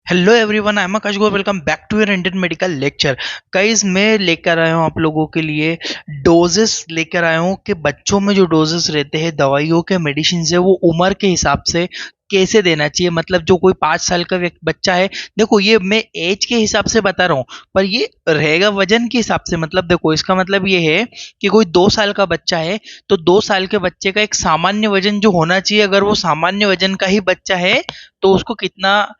Hello everyone, I am Akash Gaur. Welcome back to your Indian medical lecture. Guys, मैं लेकर आया हूँ आप लोगों के लिए डोजेस लेकर आया हूँ कि बच्चों में जो डोजेस रहते हैं दवाइयों के, मेडिसिन है, वो उम्र के हिसाब से कैसे देना चाहिए। मतलब जो कोई 5 साल का बच्चा है, देखो ये मैं एज के हिसाब से बता रहा हूँ, पर ये रहेगा वजन के हिसाब से। मतलब देखो, इसका मतलब ये है कि कोई 2 साल का बच्चा है तो 2 साल के बच्चे का एक सामान्य वजन जो होना चाहिए, अगर वो सामान्य वजन का ही बच्चा है तो उसको कितना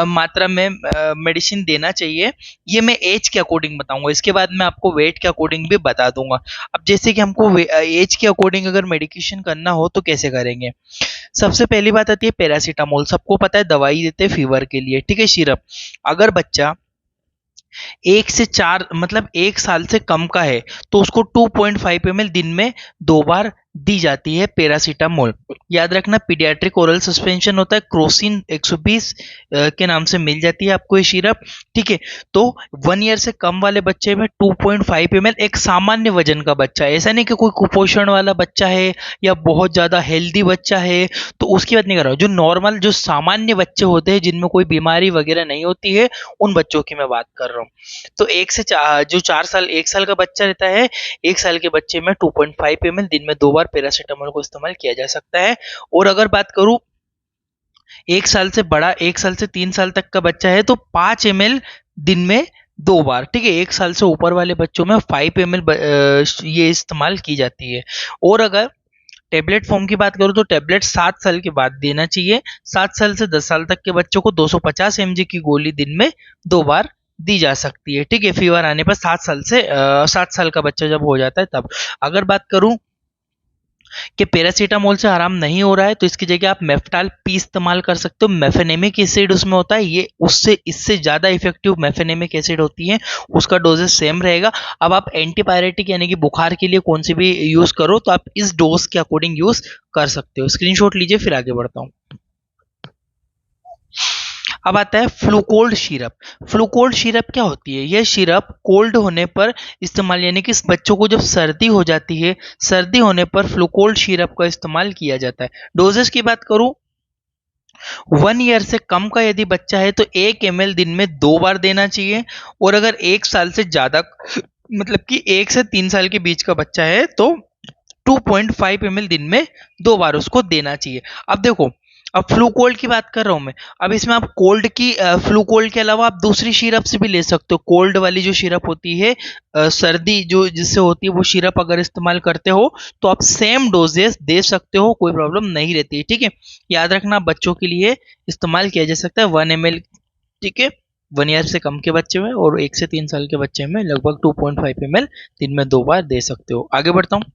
मात्रा में मेडिसिन देना चाहिए, ये मैं एज के अकॉर्डिंग बताऊंगा। इसके बाद मैं आपको वेट के अकॉर्डिंग भी बता दूंगा। अब जैसे कि हमको एज के अकॉर्डिंग अगर मेडिकेशन करना हो तो कैसे करेंगे। सबसे पहली बात आती है पैरासीटामोल। सबको पता है दवाई देते हैं फीवर के लिए, ठीक है, सिरप। अगर बच्चा 1 से 4 मतलब 1 साल से कम का है तो उसको 2.5 ml दिन में 2 बार दी जाती है पैरासीटामोल। याद रखना, पीडियाट्रिक ओरल सस्पेंशन होता है, क्रोसिन 120 के नाम से मिल जाती है आपको ये सिरप, ठीक है। तो 1 ईयर से कम वाले बच्चे में 2.5 ml, एक सामान्य वजन का बच्चा है, ऐसा नहीं कि कोई कुपोषण वाला बच्चा है या बहुत ज्यादा हेल्दी बच्चा है, तो उसकी बात नहीं कर रहा हूँ। जो नॉर्मल, जो सामान्य बच्चे होते हैं जिनमें कोई बीमारी वगैरह नहीं होती है, उन बच्चों की मैं बात कर रहा हूँ। तो 1 से 4, जो 4 साल, 1 साल का बच्चा रहता है, 1 साल के बच्चे में 2.5 ml दिन में 2 बार पैरासीटामोल को इस्तेमाल किया जा सकता है। और अगर बात करूं 1 साल से बड़ा, 1 साल से 3 साल तक का बच्चा है तो 5 ml दिन में 2 बार, ठीक है। 1 साल से ऊपर वाले बच्चों में 5 ml ये इस्तेमाल की जाती है। और अगर टेबलेट फॉर्म की बात करूं तो टेबलेट 7 साल के बाद देना चाहिए। 7 साल से 10 साल तक के बच्चों को 250 mg की गोली दिन में 2 बार दी जा सकती है, ठीक है। फीवर आने पर 7 साल का बच्चा जब हो जाता है तब। अगर बात करूं कि पैरासीटामोल से आराम नहीं हो रहा है तो इसकी जगह आप मेफ्टाल पी इस्तेमाल कर सकते हो। मेफेनेमिक एसिड उसमें होता है, ये उससे इससे ज्यादा इफेक्टिव मेफेनेमिक एसिड होती है, उसका डोजेस सेम रहेगा। अब आप एंटीपायरेटिक यानी कि बुखार के लिए कौन सी भी यूज करो तो आप इस डोज के अकॉर्डिंग यूज कर सकते हो। स्क्रीनशॉट लीजिए, फिर आगे बढ़ता हूँ। अब आता है फ्लूकोल्ड सिरप। फ्लूकोल्ड सिरप क्या होती है? यह सिरप कोल्ड होने पर इस्तेमाल, यानी कि इस बच्चों को जब सर्दी हो जाती है, सर्दी होने पर फ्लूकोल्ड सिरप का इस्तेमाल किया जाता है। डोजेस की बात करूं, 1 ईयर से कम का यदि बच्चा है तो 1 ml दिन में 2 बार देना चाहिए। और अगर 1 साल से ज्यादा, मतलब कि 1 से 3 साल के बीच का बच्चा है तो 2.5 ml दिन में 2 बार उसको देना चाहिए। अब देखो, अब फ्लू कोल्ड की बात कर रहा हूं मैं। अब इसमें आप कोल्ड की, फ्लू कोल्ड के अलावा आप दूसरी सिरप से भी ले सकते हो। कोल्ड वाली जो सिरप होती है, सर्दी जो जिससे होती है, वो सिरप अगर इस्तेमाल करते हो तो आप सेम डोजेस दे सकते हो, कोई प्रॉब्लम नहीं रहती है, ठीक है। याद रखना, बच्चों के लिए इस्तेमाल किया जा सकता है 1 ml, ठीक है। 1 ईयर से कम के बच्चे में और 1 से 3 साल के बच्चे में लगभग 2.5 ml दिन में 2 बार दे सकते हो। आगे बढ़ता हूँ।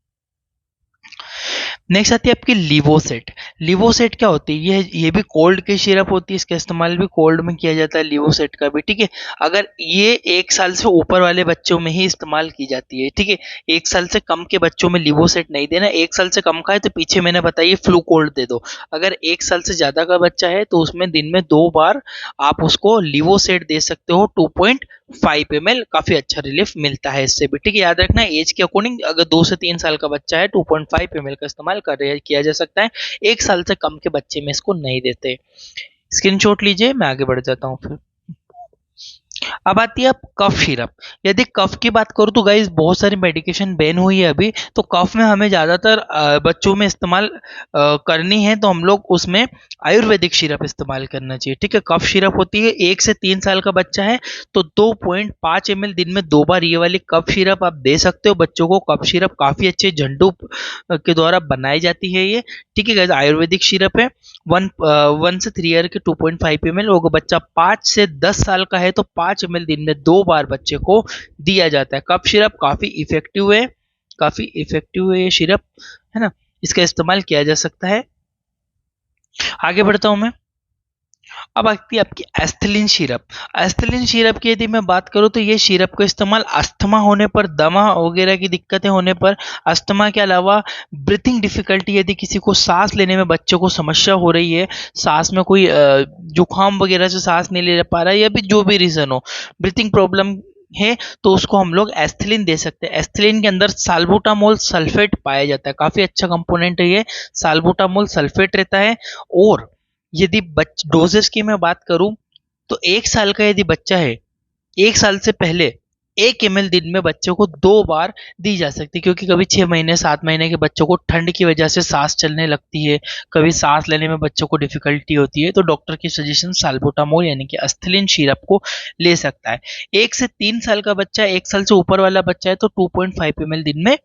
नेक्स्ट आती है आपकी लिवोसेट। लिवोसेट क्या होती है? ये भी कोल्ड की सिरप होती है, इसका इस्तेमाल भी कोल्ड में किया जाता है, लिवोसेट का भी, ठीक है। अगर ये 1 साल से ऊपर वाले बच्चों में ही इस्तेमाल की जाती है, ठीक है। 1 साल से कम के बच्चों में लिवोसेट नहीं देना। 1 साल से कम का है तो पीछे मैंने बताइए फ्लू कोल्ड दे दो। अगर 1 साल से ज्यादा का बच्चा है तो उसमें दिन में 2 बार आप उसको लिवोसेट दे सकते हो, 2.5 ml। काफी अच्छा रिलीफ मिलता है इससे भी, ठीक है। याद रखना, एज के अकॉर्डिंग अगर 2 से 3 साल का बच्चा है 2.5 ml का इस्तेमाल किया जा सकता है। 1 साल से कम के बच्चे में इसको नहीं देते। स्क्रीनशॉट लीजिए, मैं आगे बढ़ जाता हूँ फिर। अब आती है अब कफ सिरप। यदि कफ की बात करूँ तो गाइस बहुत सारी मेडिकेशन बैन हुई है अभी, तो कफ में हमें ज्यादातर बच्चों में इस्तेमाल करनी है तो हम लोग उसमें आयुर्वेदिक सिरप इस्तेमाल करना चाहिए, ठीक है। कफ सिरप होती है, 1 से 3 साल का बच्चा है तो 2.5 ml दिन में 2 बार ये वाली कफ सिरप आप दे सकते हो बच्चों को। कफ सिरप काफी अच्छे झंडू के द्वारा बनाई जाती है ये, ठीक है गाइस। आयुर्वेदिक सिरप है। 1 से 3 ईयर के 2.5 ml। और बच्चा 5 से 10 साल का है तो 5 ml दिन में 2 बार बच्चे को दिया जाता है। कफ सिरप काफी इफेक्टिव है, काफी इफेक्टिव है ये सिरप, है ना। इसका इस्तेमाल किया जा सकता है। आगे बढ़ता हूं मैं। अब आती है आपकी एस्थलीन सिरप। एस्थलीन सिरप की यदि मैं बात करूं तो ये सिरप का इस्तेमाल अस्थमा होने पर, दमा वगैरह की दिक्कतें होने पर, अस्थमा के अलावा ब्रीथिंग डिफिकल्टी, यदि किसी को सांस लेने में बच्चे को समस्या हो रही है, सांस में कोई जुकाम वगैरह से सांस नहीं ले पा रहा है, या भी जो भी रीजन हो, ब्रीथिंग प्रॉब्लम है, तो उसको हम लोग एस्थलीन दे सकते हैं। एस्थलीन के अंदर साल्बुटामोल सल्फेट पाया जाता है, काफी अच्छा कंपोनेंट है ये, साल्बुटामोल सल्फेट रहता है। और यदि डोजेस की मैं बात करूं तो 1 साल का यदि बच्चा है, 1 साल से पहले 1 ml दिन में बच्चों को 2 बार दी जा सकती है, क्योंकि कभी 6 महीने 7 महीने के बच्चों को ठंड की वजह से सांस चलने लगती है, कभी सांस लेने में बच्चों को डिफिकल्टी होती है, तो डॉक्टर की सजेशन साल्बुटामोल यानी कि एस्थलीन सिरप को ले सकता है। 1 से 3 साल का बच्चा, 1 साल से ऊपर वाला बच्चा है तो 2.5 ml दिन में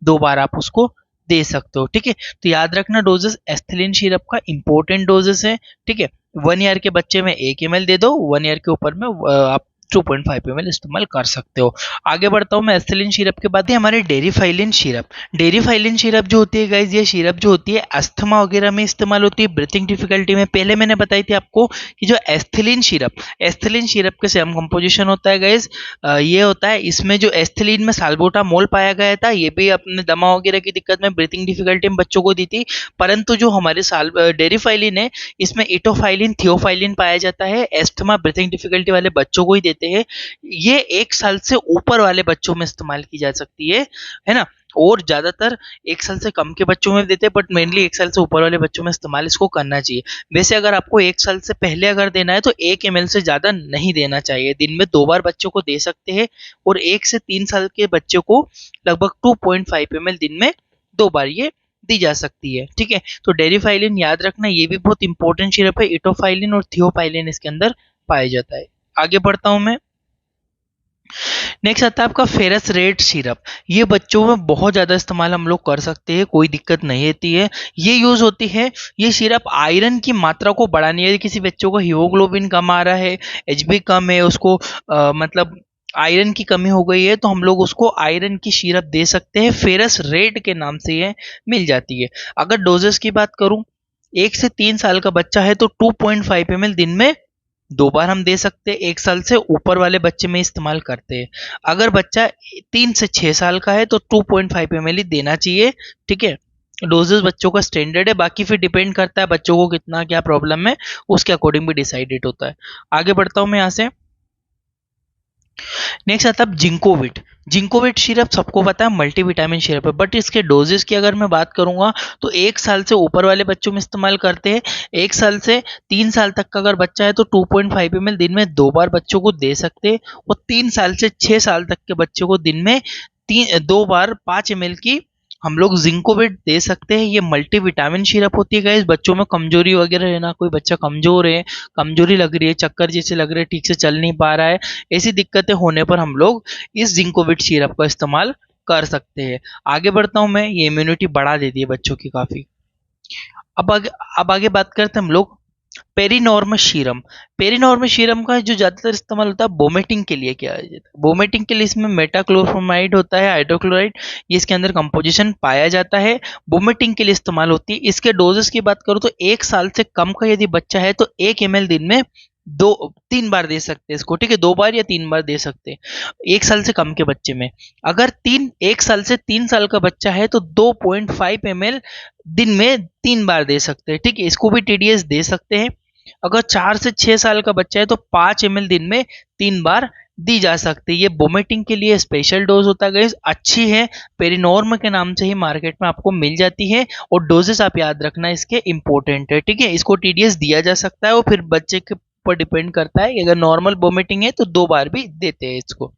2 बार आप उसको दे सकते हो। ठीक है, तो याद रखना डोजेस एस्थलीन सिरप का इंपॉर्टेंट डोजेस है। ठीक है, 1 ईयर के बच्चे में 1 ml दे दो, 1 ईयर के ऊपर में आप 2.5 ml इस्तेमाल कर सकते हो। आगे बढ़ता हूँ मैं एस्थलीन सिरप के बाद, हमारे डेरिफाइलिन सिरप। डेरिफाइलिन सिरप जो होती है गाइज, ये सिरप जो होती है अस्थमा वगैरह में इस्तेमाल होती है, ब्रीथिंग डिफिकल्टी में। पहले मैंने बताई थी आपको कि जो एस्थलीन सिरप के सेम कंपोजिशन होता है गाइज, ये होता है, इसमें जो एस्थलीन में साल्बुटामोल पाया गया था, ये भी अपने दमा वगैरह की दिक्कत में, ब्रीथिंग डिफिकल्टी में बच्चों को दी थी। परंतु जो हमारे डेरिफाइलिन है, इसमें इटोफाइलिन थियोफाइलिन पाया जाता है, एस्थमा ब्रीथिंग डिफिकल्टी वाले बच्चों को ही देते हैं। ये 1 साल से ऊपर वाले बच्चों में इस्तेमाल की जा सकती है ना, और ज्यादातर 1 साल से कम के बच्चों में देते हैं, बट मेनली 1 साल से ऊपर वाले बच्चों में इस्तेमाल इसको करना चाहिए। वैसे अगर आपको 1 साल से पहले अगर देना है तो 1 ml से ज्यादा नहीं देना चाहिए, दिन में 2 बार बच्चों को दे सकते हैं, और 1 से 3 साल के बच्चे को लगभग 2.5 ml दिन में 2 बार ये दी जा सकती है। ठीक है, तो डेरिफाइलिन याद रखना, ये भी बहुत इंपॉर्टेंट सिरप है, इटोफाइलिन और थियोफाइलिन इसके अंदर पाया जाता है। आगे बढ़ता हूं मैं, नेक्स्ट आता है आपका फेरस रेट सिरप। ये बच्चों में बहुत ज़्यादा इस्तेमाल हम लोग कर सकते हैं, कोई दिक्कत नहीं होती है। ये यूज़ होती है, ये सिरप आयरन की मात्रा को बढ़ाने, यदि किसी बच्चों को हीमोग्लोबिन कम आ रहा है, एचबी कम है, उसको मतलब आयरन की कमी हो गई है, तो हम लोग उसको आयरन की सिरप दे सकते हैं। फेरस रेट के नाम से ये मिल जाती है। अगर डोजेस की बात करूं, 1 से 3 साल का बच्चा है तो 2.5 ml दिन में 2 बार हम दे सकते हैं, 1 साल से ऊपर वाले बच्चे में इस्तेमाल करते हैं। अगर बच्चा 3 से 6 साल का है तो 2.5 ml ही देना चाहिए। ठीक है, डोजेस बच्चों का स्टैंडर्ड है, बाकी फिर डिपेंड करता है बच्चों को कितना क्या प्रॉब्लम है, उसके अकॉर्डिंग भी डिसाइडेड होता है। आगे बढ़ता हूं मैं यहाँ से, नेक्स्ट आता है जिंकोविट। जिंकोविट सिरप सबको पता है मल्टीविटामिन सिरप है, बट इसके डोजेस की अगर मैं बात करूंगा तो 1 साल से ऊपर वाले बच्चों में इस्तेमाल करते हैं। 1 साल से 3 साल तक का अगर बच्चा है तो 2.5 ml दिन में 2 बार बच्चों को दे सकते हैं, और 3 साल से 6 साल तक के बच्चों को दिन में 2 बार 5 ml की हम लोग जिंकोविट दे सकते हैं। ये मल्टीविटामिन सिरप होती है गाइस, बच्चों में कमजोरी वगैरह है ना, कोई बच्चा कमजोर है, कमजोरी लग रही है, चक्कर जैसे लग रहे हैं, ठीक से चल नहीं पा रहा है, ऐसी दिक्कतें होने पर हम लोग इस जिंकोविट सिरप का इस्तेमाल कर सकते हैं। आगे बढ़ता हूं मैं, ये इम्यूनिटी बढ़ा देती है बच्चों की काफी। अब आगे बात करते हैं हम लोग पेरिनॉर्मस सीरम। पेरिनॉर्मस सीरम का जो ज्यादातर इस्तेमाल होता है वोमिटिंग के लिए किया जाता है। वोमिटिंग के लिए इसमें मेटाक्लोप्रोमाइड होता है, हाइड्रोक्लोराइड, ये इसके अंदर कंपोजिशन पाया जाता है, वोमिटिंग के लिए इस्तेमाल होती है। इसके डोजेस की बात करूं तो 1 साल से कम का यदि बच्चा है तो 1 ml दिन में 2-3 बार दे सकते हैं इसको। ठीक है, 2 बार या 3 बार दे सकते हैं 1 साल से कम के बच्चे में। अगर 1 साल से 3 साल का बच्चा है तो 2.5 ml दिन में 3 बार दे सकते हैं। ठीक है, इसको भी टीडीएस दे सकते हैं। अगर 4 से 6 साल का बच्चा है तो 5 ml दिन में 3 बार दी जा सकती है। ये वोमिटिंग के लिए स्पेशल डोज होता है गाइस, अच्छी है, पेरिनॉर्म के नाम से ही मार्केट में आपको मिल जाती है, और डोजेस आप याद रखना इसके इंपॉर्टेंट है। ठीक है, इसको टीडीएस दिया जा सकता है, और फिर बच्चे के ऊपर डिपेंड करता है, अगर नॉर्मल वोमिटिंग है तो 2 बार भी देते हैं इसको।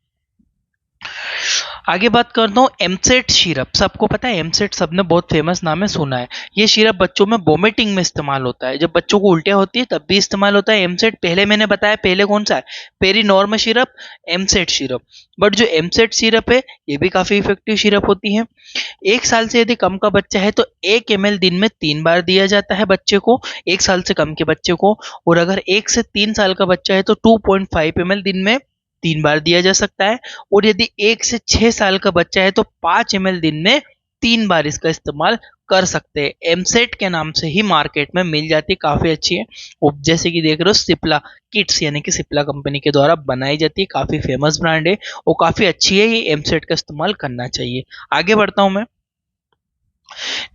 आगे बात करता हूँ एमसेट सिरप। सबको पता है एमसेट, सबने बहुत फेमस नाम है, सुना है। ये सिरप बच्चों में वोमिटिंग में इस्तेमाल होता है, जब बच्चों को उल्टियाँ होती है तब भी इस्तेमाल होता है एमसेट। पहले मैंने बताया, पहले कौन सा है, पेरिनॉर्म सिरप, एमसेट सिरप। बट जो एमसेट सिरप है ये भी काफी इफेक्टिव सिरप होती है। 1 साल से यदि कम का बच्चा है तो 1 ml दिन में 3 बार दिया जाता है बच्चे को, 1 साल से कम के बच्चे को। और अगर 1 से 3 साल का बच्चा है तो 2.5 ml दिन में 3 बार दिया जा सकता है। और यदि 1 से 6 साल का बच्चा है तो 5 ml दिन में 3 बार इसका इस्तेमाल कर सकते हैं। एमसेट के नाम से ही मार्केट में मिल जाती है, काफी अच्छी है। और जैसे कि देख रहे हो सिप्ला किट्स, यानी कि सिप्ला कंपनी के द्वारा बनाई जाती है, काफी फेमस ब्रांड है और काफी अच्छी है, ये एमसेट का इस्तेमाल करना चाहिए। आगे बढ़ता हूं मैं,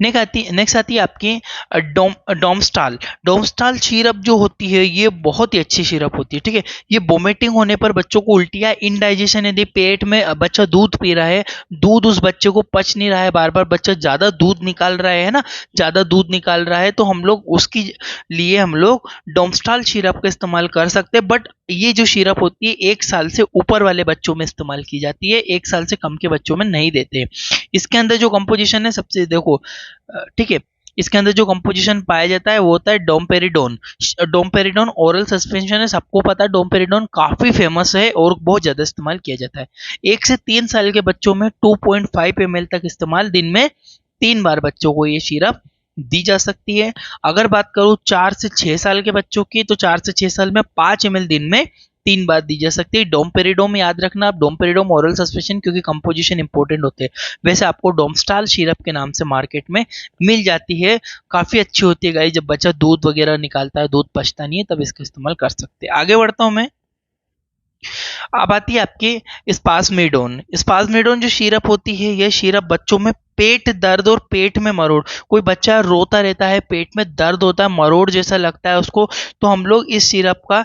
नेक्स्ट आती है आपकी डोमस्टाल। डोमस्टाल सिरप जो होती है ये बहुत ही अच्छी सिरप होती है, ठीक है। ये वोमिटिंग होने पर, बच्चों को उल्टियाँ, इंडाइजेशन, यदि पेट में बच्चा दूध पी रहा है, दूध उस बच्चे को पच नहीं रहा है, बार बार बच्चा ज्यादा दूध निकाल रहा है ना, ज्यादा दूध निकाल रहा है, तो हम लोग उसकी लिए हम लोग डोमस्टाल सिरप का इस्तेमाल कर सकते हैं। बट ये जो सिरप होती है 1 साल से ऊपर वाले बच्चों में इस्तेमाल की जाती है, 1 साल से कम के बच्चों में नहीं देते। इसके अंदर जो कंपोजिशन है सबसे देखो, ठीक है, इसके अंदर जो कंपोजिशन पाया जाता है वो होता है डोमपेरिडोन। डोमपेरिडोन ओरल सस्पेंशन है, सबको पता है डोमपेरिडोन काफी फेमस है और बहुत ज्यादा इस्तेमाल किया जाता है। 1 से 3 साल के बच्चों में 2.5 ml तक इस्तेमाल, दिन में 3 बार बच्चों को ये सिरप दी जा सकती है। अगर बात करूं 4 से 6 साल के बच्चों की, तो 4 से 6 साल में 5 ml दिन में 3 बार दी जा सकती है। डोमपेरिडोम याद रखना आप, डोमपेरिडोम ओरल सस्पेंशन, क्योंकि कंपोजिशन इंपॉर्टेंट होते हैं। वैसे आपको डोमस्टाल सिरप के नाम से मार्केट में मिल जाती है, काफी अच्छी होती है गाइस। जब बच्चा दूध वगैरह निकालता है, दूध पचता नहीं है, तब इसका इस्तेमाल कर सकते हैं। आगे बढ़ता हूं मैं। अब आती है आपकी स्पासमेडोन। स्पासमेडोन जो सिरप होती है, यह सिरप बच्चों में पेट दर्द और पेट में मरोड़, कोई बच्चा रोता रहता है, पेट में दर्द होता है, मरोड़ जैसा लगता है उसको, तो हम लोग इस सिरप का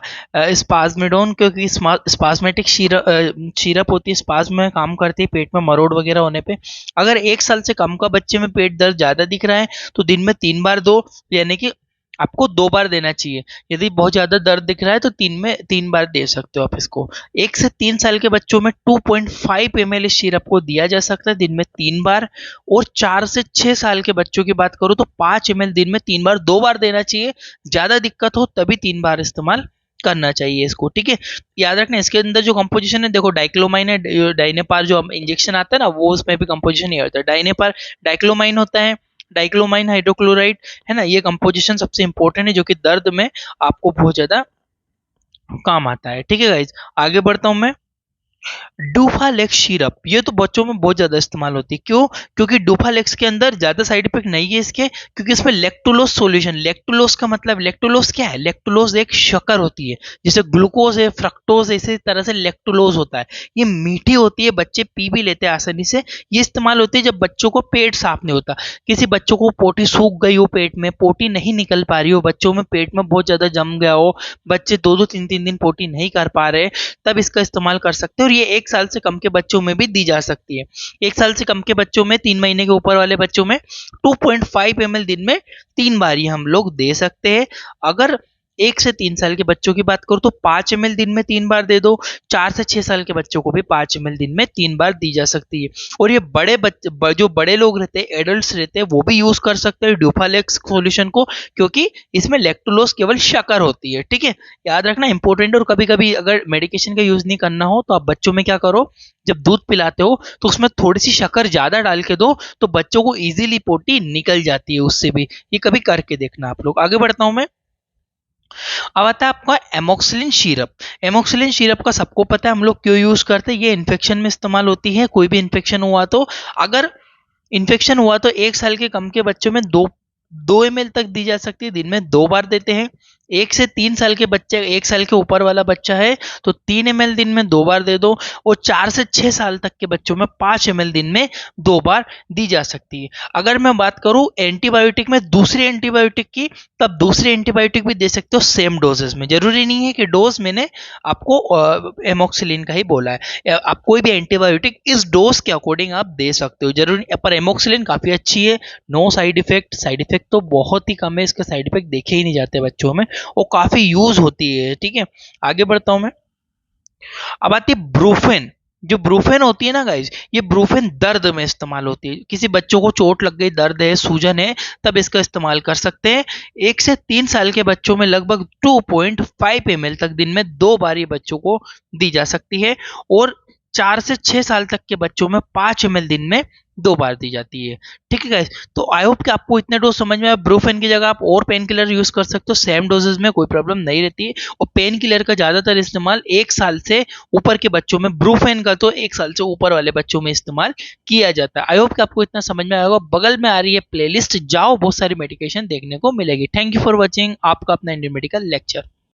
स्पासमेडोन, क्योंकि स्पास्मेटिक सिरप होती है, स्पास में काम करती है पेट में मरोड़ वगैरह होने पे। अगर 1 साल से कम का बच्चे में पेट दर्द ज्यादा दिख रहा है, तो दिन में 3 बार दो, यानी कि आपको 2 बार देना चाहिए। यदि बहुत ज्यादा दर्द दिख रहा है तो 3 बार दे सकते हो आप इसको। 1 से 3 साल के बच्चों में 2.5 ml इस सिरप को दिया जा सकता है, दिन में 3 बार। और 4 से 6 साल के बच्चों की बात करूं तो 5 ml दिन में 3 बार, 2 बार देना चाहिए। ज्यादा दिक्कत हो तभी 3 बार इस्तेमाल करना चाहिए इसको, ठीक है। याद रखना इसके अंदर जो कंपोजिशन है, देखो डाइक्लोमाइन है, डाइनेपार जो इंजेक्शन आता है ना, वो उसमें भी कंपोजिशन ये होता है। डाइनेपार डाइक्लोमाइन होता है, डाइक्लोमाइन हाइड्रोक्लोराइड, है ना। ये कंपोजिशन सबसे इंपॉर्टेंट है, जो कि दर्द में आपको बहुत ज्यादा काम आता है, ठीक है गाइज। आगे बढ़ता हूं मैं। डूफालेक्स सिरप, ये तो बच्चों में बहुत ज्यादा इस्तेमाल होती है। क्यों? क्योंकि डूफालेक्स के अंदर ज्यादा साइड इफेक्ट नहीं है इसके, क्योंकि इसमें लेक्टुलोज सॉल्यूशन, लेक्टुलोज का मतलब, लेक्टुलोज क्या है? लेक्टुलोज एक शक्कर होती है, जैसे ग्लूकोज है, फ्रक्टोज, इसी तरह से लेक्टुलोज होता है। ये मीठी होती है, बच्चे पी भी लेते हैं आसानी से। ये इस्तेमाल होती है जब बच्चों को पेट साफ नहीं होता, किसी बच्चों को पोटी सूख गई हो, पेट में पोटी नहीं निकल पा रही हो, बच्चों में पेट में बहुत ज्यादा जम गया हो, बच्चे 2-2 3-3 दिन पोटी नहीं कर पा रहे, तब इसका इस्तेमाल कर सकते हैं। और ये 1 साल से कम के बच्चों में भी दी जा सकती है। 1 साल से कम के बच्चों में, 3 महीने के ऊपर वाले बच्चों में 2.5 ml दिन में 3 बार ही हम लोग दे सकते हैं। अगर 1 से 3 साल के बच्चों की बात करूं तो 5 ml दिन में 3 बार दे दो। 4 से 6 साल के बच्चों को भी 5 ml दिन में 3 बार दी जा सकती है। और ये बड़े बच्चे, जो बड़े लोग रहते हैं, एडल्ट रहते हैं, वो भी यूज कर सकते हैं ड्यूफालेक्स सॉल्यूशन को, क्योंकि इसमें लैक्टुलोज केवल शक्कर होती है, ठीक है। याद रखना इंपॉर्टेंट। और कभी कभी अगर मेडिकेशन का यूज नहीं करना हो तो आप बच्चों में क्या करो, जब दूध पिलाते हो तो उसमें थोड़ी सी शक्कर ज्यादा डाल के दो, तो बच्चों को इजीली पोटी निकल जाती है उससे भी। ये कभी करके देखना आप लोग। आगे बढ़ता हूं मैं। अब आता है आपका एमोक्सिलिन सिरप। एमोक्सिलिन सिरप का सबको पता है हम लोग क्यों यूज करते हैं। ये इन्फेक्शन में इस्तेमाल होती है, कोई भी इन्फेक्शन हुआ तो। अगर इन्फेक्शन हुआ तो 1 साल के कम के बच्चों में 2 ml तक दी जा सकती है, दिन में 2 बार देते हैं। 1 से 3 साल के बच्चे, 1 साल के ऊपर वाला बच्चा है तो 3 ml दिन में 2 बार दे दो। और 4 से 6 साल तक के बच्चों में 5 ml दिन में 2 बार दी जा सकती है। अगर मैं बात करूं एंटीबायोटिक में, दूसरी एंटीबायोटिक की, तब दूसरी एंटीबायोटिक भी दे सकते हो सेम डोजेस में। जरूरी नहीं है कि डोज मैंने आपको एमोक्सिलिन का ही बोला है, आप कोई भी एंटीबायोटिक इस डोज के अकॉर्डिंग आप दे सकते हो, जरूरी। पर एमोक्सिलिन काफी अच्छी है, no side effect, side effect तो बहुत ही कम है, इसके साइड इफेक्ट देखे ही नहीं जाते बच्चों में, वो काफी यूज होती है, ठीक है। आगे बढ़ता हूं मैं। अब आती है ब्रूफेन। जो ब्रूफेन होती है ना गाइज, ये ब्रूफेन दर्द में इस्तेमाल होती है। किसी बच्चों को चोट लग गई, दर्द है, सूजन है, तब इसका इस्तेमाल कर सकते हैं। 1 से 3 साल के बच्चों में लगभग 2.5 ml तक दिन में 2 बार ये बच्चों को दी जा सकती है। और 4 से 6 साल तक के बच्चों में 5 ml दिन में 2 बार दी जाती है, ठीक है गाइस। तो आई होप कि आपको इतने डोज समझ में आया। ब्रूफेन की जगह आप और पेन किलर यूज कर सकते हो, सेम डोजेज में कोई प्रॉब्लम नहीं रहती है। और पेन किलर का ज्यादातर इस्तेमाल 1 साल से ऊपर के बच्चों में, ब्रूफेन का तो 1 साल से ऊपर वाले बच्चों में इस्तेमाल किया जाता है। आई होप कि आपको इतना समझ में आया होगा। बगल में आ रही है प्लेलिस्ट, जाओ, बहुत सारी मेडिकेशन देखने को मिलेगी। थैंक यू फॉर वॉचिंग, आपका अपना इंडियन मेडिकल लेक्चर।